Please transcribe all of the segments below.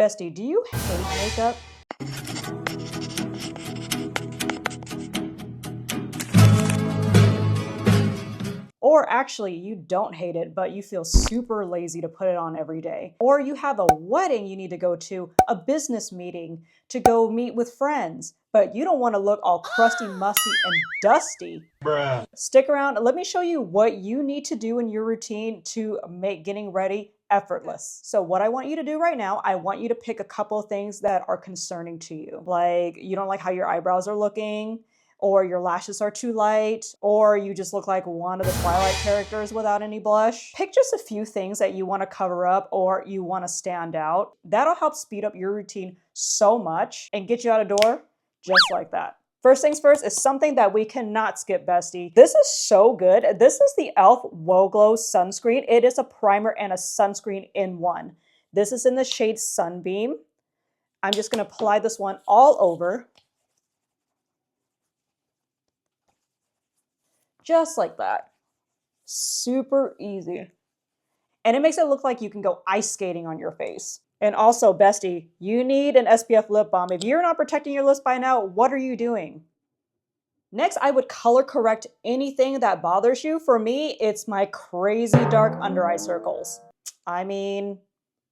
Bestie, do you hate makeup? Or actually, you don't hate it, but you feel super lazy to put it on every day. Or you have a wedding you need to go to, a business meeting, to go meet with friends, but you don't want to look all crusty, musty, and dusty. Bruh. Stick around, let me show you what you need to do in your routine to make getting ready effortless. So what I want you to do right now, I want you to pick a couple of things that are concerning to you. Like you don't like how your eyebrows are looking, or your lashes are too light, or you just look like one of the Twilight characters without any blush. Pick just a few things that you want to cover up or you want to stand out. That'll help speed up your routine so much and get you out of door just like that. First things first is something that we cannot skip, bestie. This is so good. This is the e.l.f. Wow Glow Sunscreen. It is a primer and a sunscreen in one. This is in the shade Sunbeam. I'm just gonna apply this one all over. Just like that. Super easy. And it makes it look like you can go ice skating on your face. And also, bestie, you need an SPF lip balm. If you're not protecting your lips by now, what are you doing? Next, I would color correct anything that bothers you. For me, it's my crazy dark under eye circles. I mean,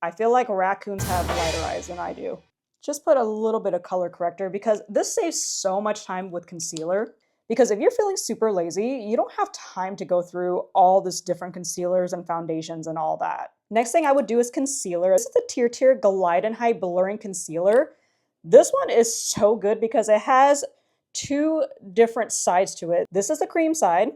I feel like raccoons have lighter eyes than I do. Just put a little bit of color corrector because this saves so much time with concealer. Because if you're feeling super lazy, you don't have time to go through all this different concealers and foundations and all that. Next thing I would do is concealer. This is the Tear Glide and Hide Blurring Concealer. This one is so good because it has two different sides to it. This is the cream side.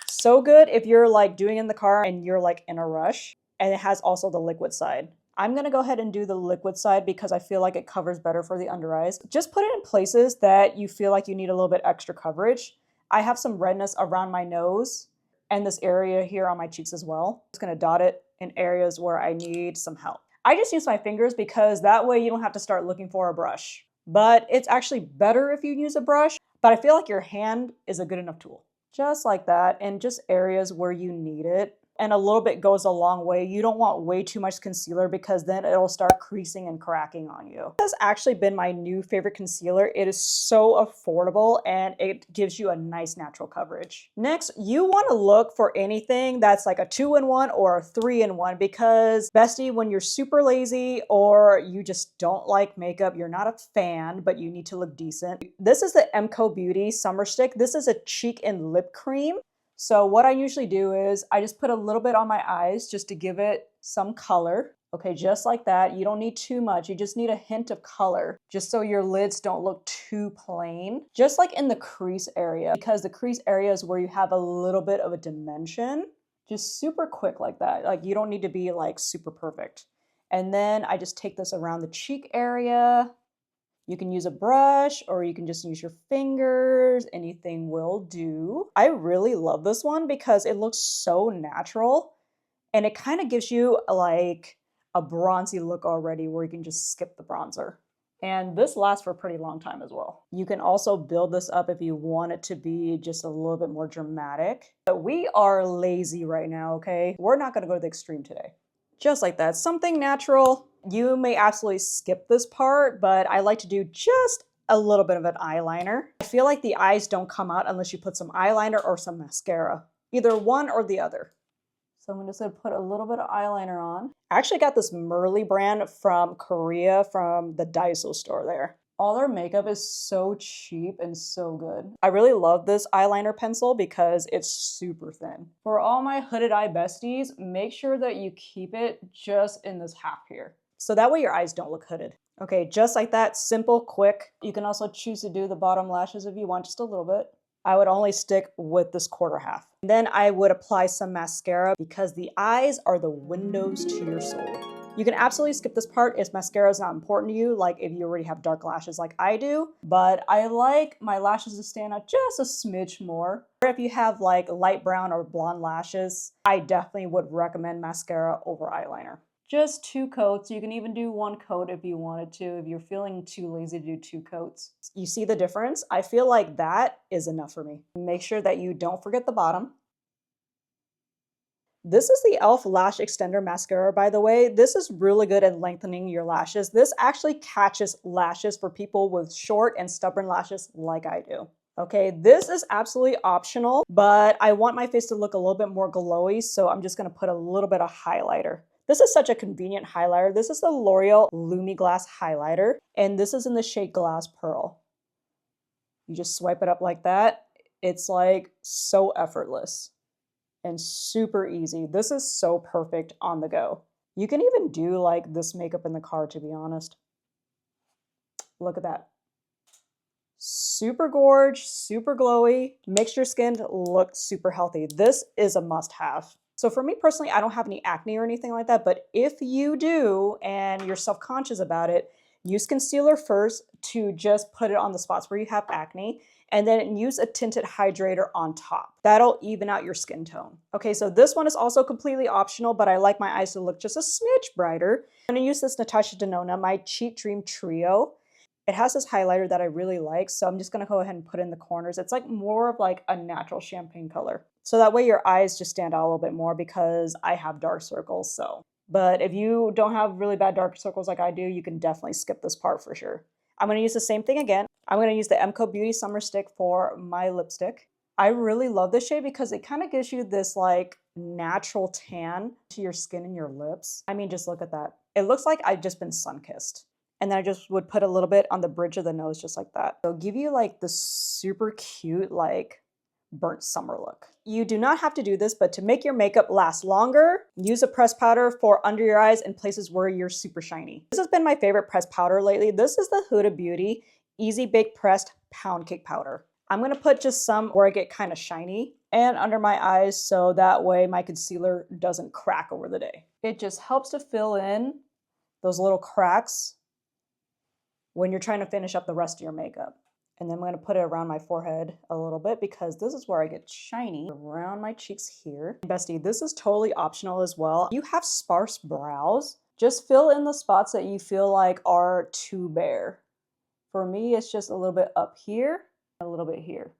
So good if you're like doing it in the car and you're like in a rush. And it has also the liquid side. I'm gonna go ahead and do the liquid side because I feel like it covers better for the under eyes. Just put it in places that you feel like you need a little bit extra coverage. I have some redness around my nose and this area here on my cheeks as well. I'm just gonna dot it in areas where I need some help. I just use my fingers because that way you don't have to start looking for a brush. But it's actually better if you use a brush, but I feel like your hand is a good enough tool. Just like that, and just areas where you need it. And a little bit goes a long way. You don't want way too much concealer because then it'll start creasing and cracking on you. This has actually been my new favorite concealer. It is so affordable and it gives you a nice natural coverage. Next, you want to look for anything that's like a 2-in-1 or a 3-in-1 because bestie, when you're super lazy or you just don't like makeup, you're not a fan, but you need to look decent. This is the Emco Beauty Summer Stick. This is a cheek and lip cream. So what I usually do is I just put a little bit on my eyes just to give it some color. Okay, just like that. You don't need too much. You just need a hint of color just so your lids don't look too plain. Just like in the crease area, because the crease area is where you have a little bit of a dimension. Just super quick like that. Like you don't need to be like super perfect. And then I just take this around the cheek area. You can use a brush or you can just use your fingers. Anything will do. I really love this one because it looks so natural and it kind of gives you like a bronzy look already where you can just skip the bronzer. And this lasts for a pretty long time as well. You can also build this up if you want it to be just a little bit more dramatic. But we are lazy right now, okay? We're not gonna go to the extreme today. Just like that, something natural. You may absolutely skip this part, but I like to do just a little bit of an eyeliner. I feel like the eyes don't come out unless you put some eyeliner or some mascara, either one or the other. So I'm just gonna put a little bit of eyeliner on. I actually got this Merly brand from Korea from the Daiso store there. All their makeup is so cheap and so good. I really love this eyeliner pencil because it's super thin. For all my hooded eye besties, make sure that you keep it just in this half here. So that way your eyes don't look hooded. Okay, just like that, simple, quick. You can also choose to do the bottom lashes if you want, just a little bit. I would only stick with this quarter half. Then I would apply some mascara because the eyes are the windows to your soul. You can absolutely skip this part if mascara is not important to you, like if you already have dark lashes like I do, but I like my lashes to stand out just a smidge more. Or if you have like light brown or blonde lashes, I definitely would recommend mascara over eyeliner. Just 2 coats. You can even do 1 coat if you wanted to, if you're feeling too lazy to do 2 coats. You see the difference? I feel like that is enough for me. Make sure that you don't forget the bottom. This is the e.l.f. Lash Extender Mascara, by the way. This is really good at lengthening your lashes. This actually catches lashes for people with short and stubborn lashes like I do. Okay, this is absolutely optional, but I want my face to look a little bit more glowy, so I'm just gonna put a little bit of highlighter. This is such a convenient highlighter. This is the L'Oreal Lumi Glass highlighter, and this is in the shade Glass Pearl. You just swipe it up like that. It's like so effortless and super easy. This is so perfect on the go. You can even do like this makeup in the car, to be honest. Look at that. Super gorge, super glowy, makes your skin look super healthy. This is a must-have. So for me personally, I don't have any acne or anything like that, but if you do and you're self-conscious about it, use concealer first to just put it on the spots where you have acne, and then use a tinted hydrator on top. That'll even out your skin tone. Okay, so this one is also completely optional, but I like my eyes to look just a smidge brighter. I'm gonna use this Natasha Denona, my Cheat Dream Trio. It has this highlighter that I really like, so I'm just gonna go ahead and put in the corners. It's like more of like a natural champagne color. So that way your eyes just stand out a little bit more because I have dark circles, so. But if you don't have really bad dark circles like I do, you can definitely skip this part for sure. I'm gonna use the same thing again. I'm gonna use the Emco Beauty Summer Stick for my lipstick. I really love this shade because it kind of gives you this like natural tan to your skin and your lips. I mean, just look at that. It looks like I've just been sun-kissed. And then I just would put a little bit on the bridge of the nose just like that. So give you like this super cute like burnt summer look. You do not have to do this, but to make your makeup last longer, use a pressed powder for under your eyes and places where you're super shiny. This has been my favorite pressed powder lately. This is the Huda Beauty Easy Bake Pressed Pound Cake Powder. I'm gonna put just some where I get kind of shiny and under my eyes so that way my concealer doesn't crack over the day. It just helps to fill in those little cracks when you're trying to finish up the rest of your makeup. And then I'm gonna put it around my forehead a little bit because this is where I get shiny, around my cheeks here. Bestie, this is totally optional as well. You have sparse brows, just fill in the spots that you feel like are too bare. For me, it's just a little bit up here, and a little bit here.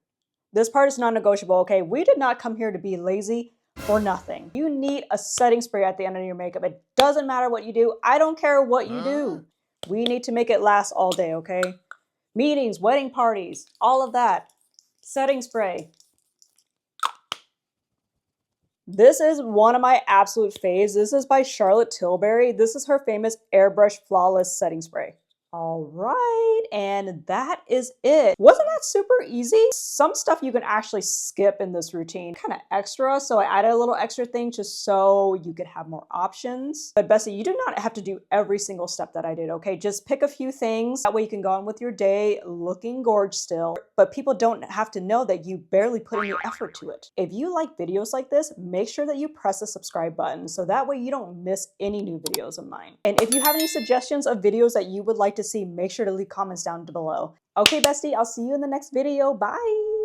This part is non-negotiable, okay? We did not come here to be lazy or nothing. You need a setting spray at the end of your makeup. It doesn't matter what you do. I don't care what you do. We need to make it last all day, okay? Meetings, wedding parties, all of that. Setting spray. This is one of my absolute faves. This is by Charlotte Tilbury. This is her famous Airbrush Flawless Setting Spray. All right, and that is it. Wasn't that super easy? Some stuff you can actually skip in this routine, kind of extra, so I added a little extra thing just so you could have more options. But Bessie, you do not have to do every single step that I did, okay? Just pick a few things. That way you can go on with your day looking gorgeous still, but people don't have to know that you barely put any effort to it. If you like videos like this, make sure that you press the subscribe button so that way you don't miss any new videos of mine. And if you have any suggestions of videos that you would like to see, make sure to leave comments down below. Okay, bestie, I'll see you in the next video. Bye.